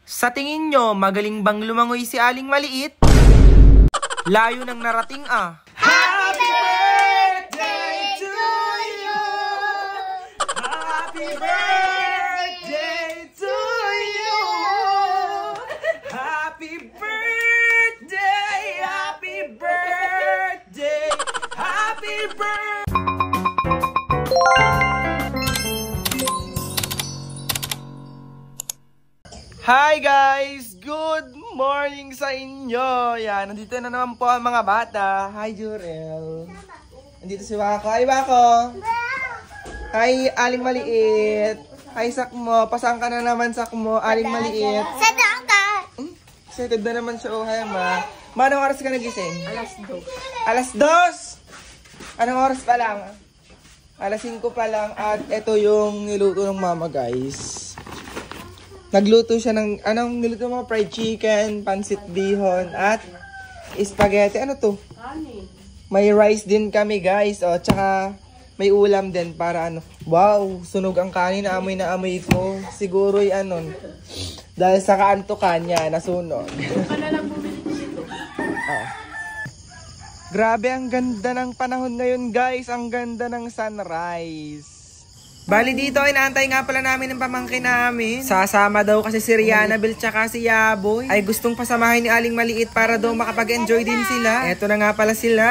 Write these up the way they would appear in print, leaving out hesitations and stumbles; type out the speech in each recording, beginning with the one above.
Sa tingin nyo, magaling bang lumangoy si Aling Maliit? Layo nang narating ah. Happy birthday to you! Happy birthday to you! Happy birthday! Happy birthday! Happy birthday! Hi guys! Good morning sa inyo! Yan, nandito na naman po ang mga bata. Hi Jurel! Nandito si Wako. Hi Wako! Hi Aling Maliit! Hi Sakmo! Pasang ka na naman Sakmo, Aling Maliit! Sadaan ka! Excited na naman siya. Oh, hi Ma. Ma, anong oras ka nagising? Alas 2. Alas 2! Anong oras pa lang? Alas 5 pa lang at ito yung niluto ng mama guys. Nagluto siya ng, anong niluto mo? Fried chicken, pansit bihon, at spaghetti. Ano to? May rice din kami guys. O, tsaka may ulam din para ano. Wow, sunog ang kanin. Amoy na amoy ko. Siguro yung ano. Dahil sa kaantukan niya, nasunog. Grabe, ang ganda ng panahon ngayon guys. Ang ganda ng sunrise. Bali dito, inaantay nga pala namin ng pamangkin namin. Sasama daw kasi si Rihanna Bell tsaka si Yaboy. Ay gustong pasamahin ni Aling Maliit para daw makapag-enjoy din sila. Eto na nga pala sila.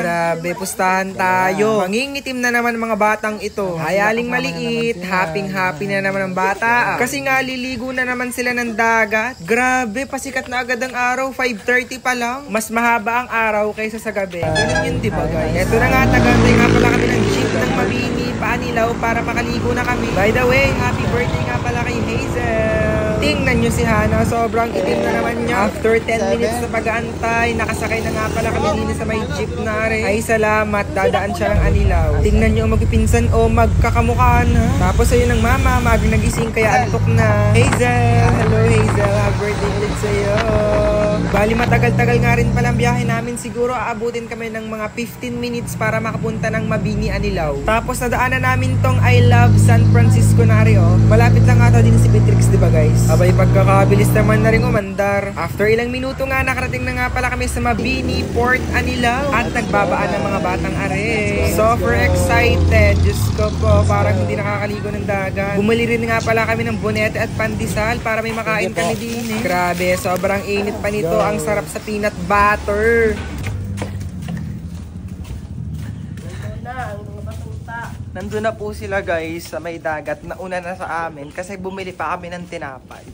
Grabe, pustahan tayo. Mangingitim na naman mga batang ito. Ay Aling Maliit, happy na naman ang bata. Kasi nga liligo na naman sila ng dagat. Grabe, pasikat na agad ang araw. 5:30 pa lang. Mas mahaba ang araw kaysa sa gabi. Ganun yun, diba guys? Eto na nga, tagantay nga pala kami ng jeep ng Mabini, Paanilaw para makaligo na kami. By the way, happy birthday nga pala kay Hazel. Tingnan nyo si Hana, sobrang itim na naman niya. After 10 minutes na pag-aantay, nakasakay na nga pala kami din sa may jeep na rin. Ay salamat, dadaan siya ng Anilaw. Tingnan nyo ang magpipinsan o magkakamukhaan ha. Tapos ayun ng mama, magang nagising kaya antok na. Hazel, hello Hazel, happy birthday ulit sa'yo. Bali matagal-tagal nga rin palang biyahe namin. Siguro aabutin kami ng mga 15 minutes para makapunta ng Mabini, Anilaw. Tapos nadaanan namin tong I Love San Francisco na rin oh. Malapit lang ata din si Beatrix, diba guys? Abay pagkakabilis naman na rin umandar. After ilang minuto nga nakarating na nga pala kami sa Mabini, Port Anilaw. At nagbabaan ng mga batang are. Super excited. Diyos ko po, parang hindi nakakaligo ng dagat. Bumili rin nga pala kami ng bonete at pandesal para may makain kami din eh. Grabe, sobrang init pa nito. Ang sarap sa peanut butter. Nandun na po sila guys sa may dagat. Nauna na sa amin kasi bumili pa kami ng tinapay.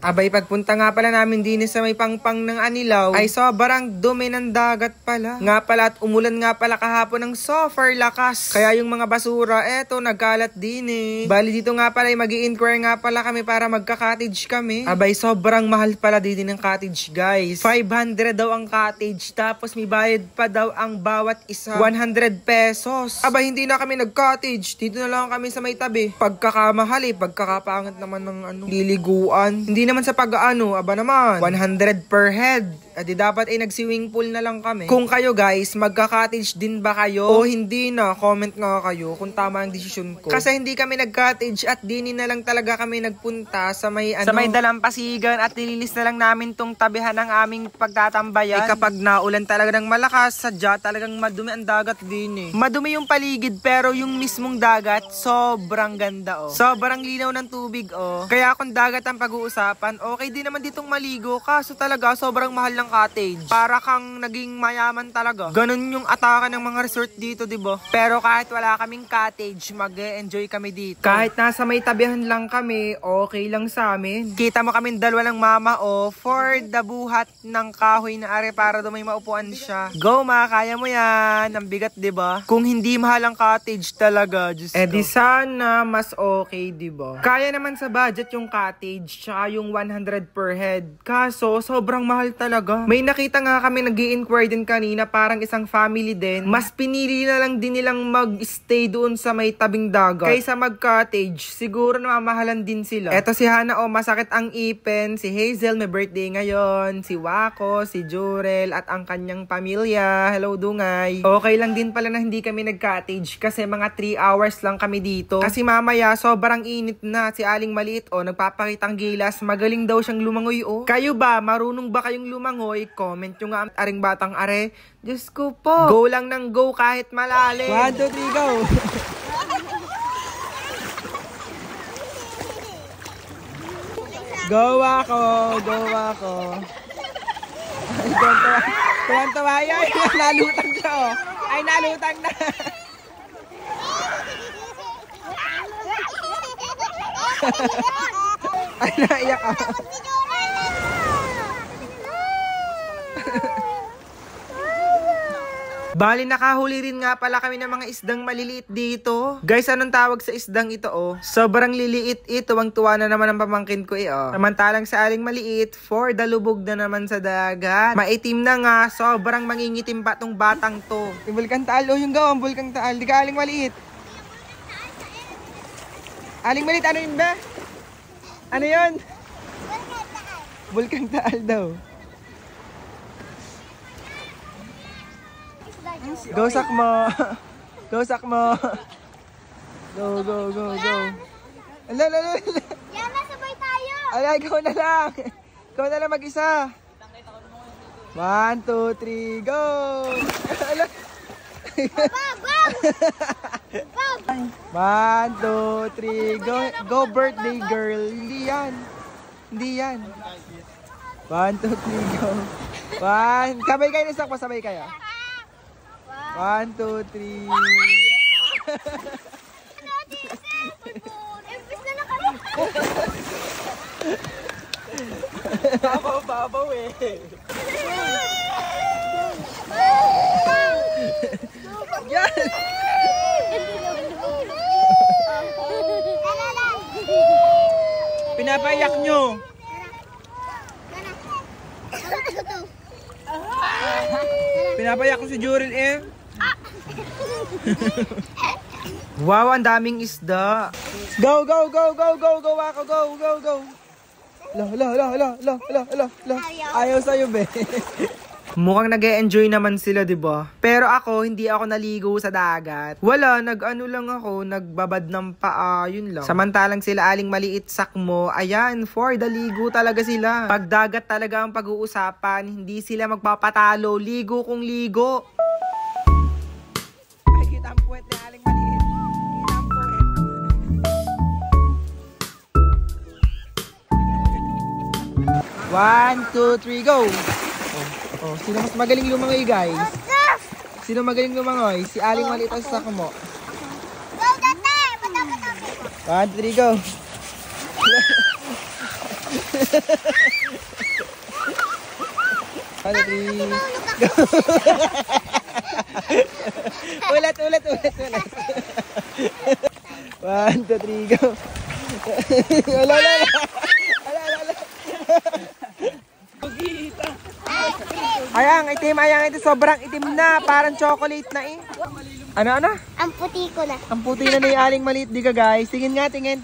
Abay, pagpunta nga pala namin din sa may pangpang ng Anilaw, ay sobrang dumi ng dagat pala. Nga pala at umulan nga pala kahapon ng super lakas. Kaya yung mga basura, eto, nagkalat din eh. Bali dito nga pala, mag-i-inquire nga pala kami para magka-cottage kami. Abay, sobrang mahal pala din ng cottage guys. 500 daw ang cottage, tapos may bayad pa daw ang bawat isa. 100 pesos. Abay, hindi na kami nag-cottage. Dito na lang kami sa may tabi. Pagkakamahal eh, pagkakapangat naman ng ano, liliguan. Hindi naman sa pag-ano, aba naman, 100 per head. Adi dapat ay nag-swimming pool na lang kami. Kung kayo guys, magka-cottage din ba kayo? O hindi na? Comment nga kayo kung tama ang desisyon ko. Kasi hindi kami nag-cottage at dinin na lang talaga kami nagpunta sa may ano, sa may dalampasigan at nilinis na lang namin tong tabihan ng aming pagtatambayan. Ay kapag naulan talaga ng malakas, sadya talagang madumi ang dagat din eh. Madumi yung paligid pero yung mismong dagat, sobrang ganda oh. Sobrang linaw ng tubig oh. Kaya kung dagat ang pag-uusapan, okay din naman ditong maligo. Kaso talaga, sobrang mahal ng cottage. Para kang naging mayaman talaga. Ganun yung ataka ng mga resort dito, diba? Pero kahit wala kaming cottage, mag-e-enjoy kami dito. Kahit nasa may tabihan lang kami, okay lang sa amin. Kita mo kami dalawa ng mama, oh, for the buhat ng kahoy na are para daw may maupuan siya. Go, ma, kaya mo yan. Ang bigat, diba? Kung hindi mahal ang cottage talaga, Diyos ko. Di sana mas okay, diba? Kaya naman sa budget yung cottage, tsaka yung 100 per head. Kaso, sobrang mahal talaga. dagat. May nakita nga kami nag-i-inquire din kanina, parang isang family din. Mas pinili na lang din nilang mag-stay doon sa may tabing dagat kaysa mag-cottage. Siguro namamahalan din sila. Eto si Hana, masakit ang ipin. Si Hazel, may birthday ngayon. Si Wako, si Jurel, at ang kanyang pamilya. Hello, Dungay. Okay lang din pala na hindi kami nag-cottage kasi mga 3 hours lang kami dito. Kasi mamaya, sobrang init na. Si Aling Maliit, nagpapakitang gilas. Magaling daw siyang lumangoy, Kayo ba? Marunong ba kayong lumangoy? Comment nyo nga, aring batang are. Diyos ko po. Go lang ng go kahit malalim. 1, 2, 3, go! Go ako! Go ako! Tuwan-tuwa yan. Nalutang siya, Ay, nalutang na. Ay, naiyak ako. Bali, nakahuli rin nga pala kami ng mga isdang maliliit dito. Guys, anong tawag sa isdang ito, Sobrang liliit ito. Tuwang-tuwa na naman ang pamangkin ko, Samantalang sa Aling Maliit, for dalubog na naman sa dagat. Maitim na nga, sobrang mangingitim pa tong batang to. Bulkang Taal, yung gawang Bulkang Taal. Di ka Aling Maliit? Aling Maliit, ano yun ba? Ano yun? Bulkang Taal daw. Go, Sakmo. Go, Sakmo. Go, go, go, go. Ala. Yana, sabay tayo. Ay, ikaw na lang. Ikaw na lang mag-isa. 1, 2, 3, go. Ala. Bob. 1, 2, 3, go. Go, birthday girl. Hindi yan. 1, 2, 3, go. 1. Sabay kayo ni Sakmo, sabay kayo. 1, 2, 3. Empis na kami. Babaw Yan. Pinapayak nyo. Pinapayak ko si Jurel, Wow, ang daming isda. Go, go, go, go, go, go, ako, go, go, go. La. Ayaw sa'yo, be. Mukhang nag-e-enjoy naman sila, diba? Pero ako, hindi ako naligo sa dagat. Wala, lang ako, nagbabad ng paa, yun lang. Samantalang sila Aling Maliit, Sakmo, ayan, for the ligo talaga sila. Pag dagat talaga ang pag-uusapan, hindi sila magpapatalo, ligo kung ligo. Ay, kita ang puwet ni Aling Maliit. Kita ang puwet. 1, 2, 3, go! Sino mas magaling lumangoy, guys? Sino magaling lumangoy? Si Aling Maliit o si Sakmo? Go, dati! 1, 2, 3, go! 1, 2, 3, go! Ulit. 1, 2, 3, go! Ala. Ayang itim, sobrang itim na, parang chocolate na Ano? Ang puti ko na. Ang puti na ni Aling Maliit, di ka guys? Tingin nga, tingin.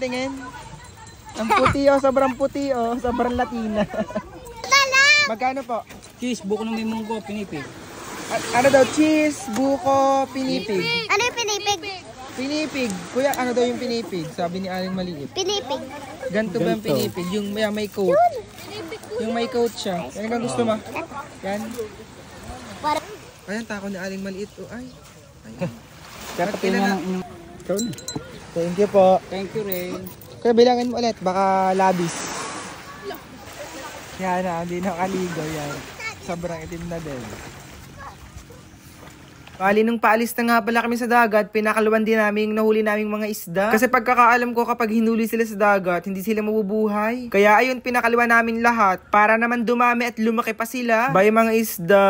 Ang puti, sobrang puti, sobrang Latina. Magkano po? Cheese, buko ng munggo, pinipig. Ano daw? Cheese, buko, pinipig. Ano yung pinipig? Pinipig. Kuya, ano daw yung pinipig? Sabi ni Aling Maliit. Pinipig. Ganto ba yung pinipig? Yung may coat. Yung may coat siya. Yan ang gusto mo? Yan. Ayan, tako ni Aling Maliit. Ay. Thank you po. Thank you, Ray. Kaya bilangin mo ulit. Baka labis. Yan na. Hindi nakaligo. Yan. Sobrang itim na din. Bali, nung paalis na nga pala kami sa dagat, pinakaluan din namin yung nahuli naming mga isda. Kasi pagkakaalam ko kapag hinuli sila sa dagat, hindi sila mabubuhay. Kaya ayun, pinakaluan namin lahat para naman dumami at lumaki pa sila. Bye mga isda,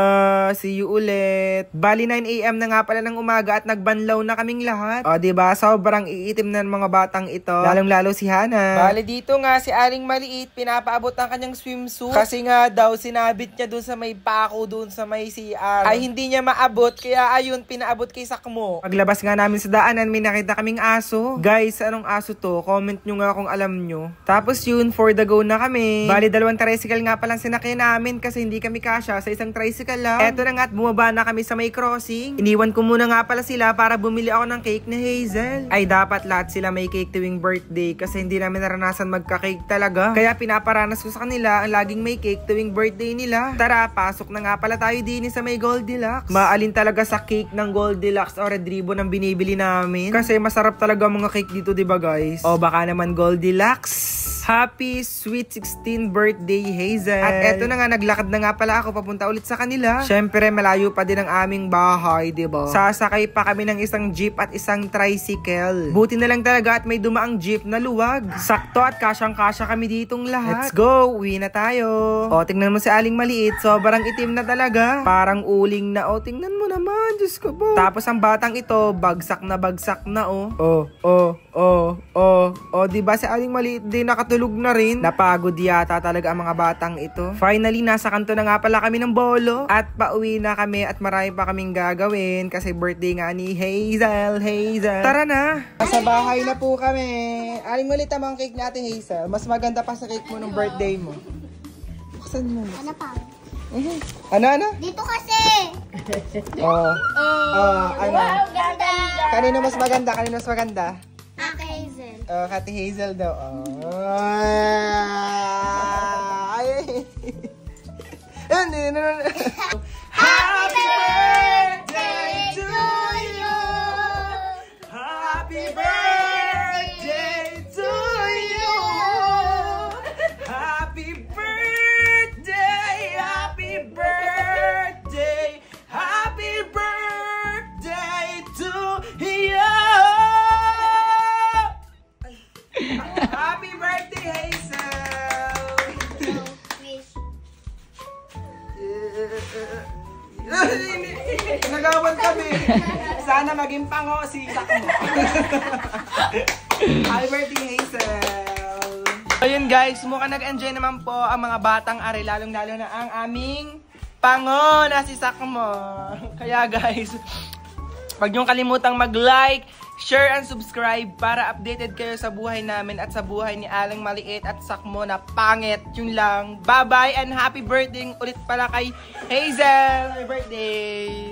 see you ulit. Bali, 9 AM na nga pala ng umaga at nagbanlaw na kaming lahat. O diba, sobrang iitim na ng mga batang ito. Lalong-lalo si Hana. Bali, dito nga si Aling Maliit, pinapaabot ang kanyang swimsuit. Kasi nga daw, sinabit niya dun sa may pako, dun sa may CR. Ay hindi niya maabot, kaya ayun, pinaabot kay Sakmo. Paglabas nga namin sa daanan, may nakita kaming aso. Guys, anong aso to? Comment nyo nga kung alam nyo. Tapos yun, for the go na kami. Bali, 2 tricycle nga palang sinakyan namin kasi hindi kami kasya sa isang tricycle lang. Eto na nga at bumaba na kami sa may crossing. Iniwan ko muna nga pala sila para bumili ako ng cake ni Hazel. Ay dapat lahat sila may cake tuwing birthday kasi hindi namin naranasan magka-cake talaga. Kaya pinaparanas ko sa kanila ang laging may cake tuwing birthday nila. Tara, pasok na nga pala tayo din sa may Goldilocks. Maalin talaga sa cake ng Goldilocks o Red Ribbon ang binibili namin. Kasi masarap talaga mga cake dito, diba guys? O baka naman Goldilocks. Happy sweet 16 birthday, Hazel. At eto na nga, naglakad na nga pala ako papunta ulit sa kanila. Syempre, malayo pa din ang aming bahay, diba? Sasakay pa kami ng isang jeep at isang tricycle. Buti na lang talaga at may dumaang jeep na luwag. Sakto at kasyang-kasya kami ditong lahat. Let's go! Uwi na tayo. O, tingnan mo si Aling Maliit. Sobrang itim na talaga. Parang uling na. O, tingnan mo naman. Diyos ko po. Tapos ang batang ito, bagsak na o. O, diba si Aling Maliit din nakatulog na rin? Napagod yata talaga ang mga batang ito. Finally, nasa kanto na nga pala kami ng bolo. At pauwi na kami at marami pa kaming gagawin kasi birthday nga ni Hazel. Tara na! Nasa bahay na po kami. Aling Maliit ang cake natin, Hazel. Mas maganda pa sa cake mo nung birthday mo. Buksan mo. Ano pa? Ano? Dito kasi. Ano? Wow, ganda. Kanino mas maganda? Hazel. Kati Hazel daw. Ay. Happy birthday to you. Happy birthday to you. Happy birthday. Happy birthday. Happy birthday to you. Happy birthday, Hazel! Nagawan kami. Sana maging pango si Sakmo. Happy birthday, Hazel! Ayun guys, mukhang nag-enjoy naman po ang mga batang ari, lalong-lalo na ang aming pango na si Sakmo. Kaya guys, huwag niyong kalimutang mag-like, share and subscribe para updated kayo sa buhay namin at sa buhay ni Aling Maliit at Sakmo na pangit. Yun lang. Bye-bye and happy birthday ulit pala kay Hazel. Happy birthday!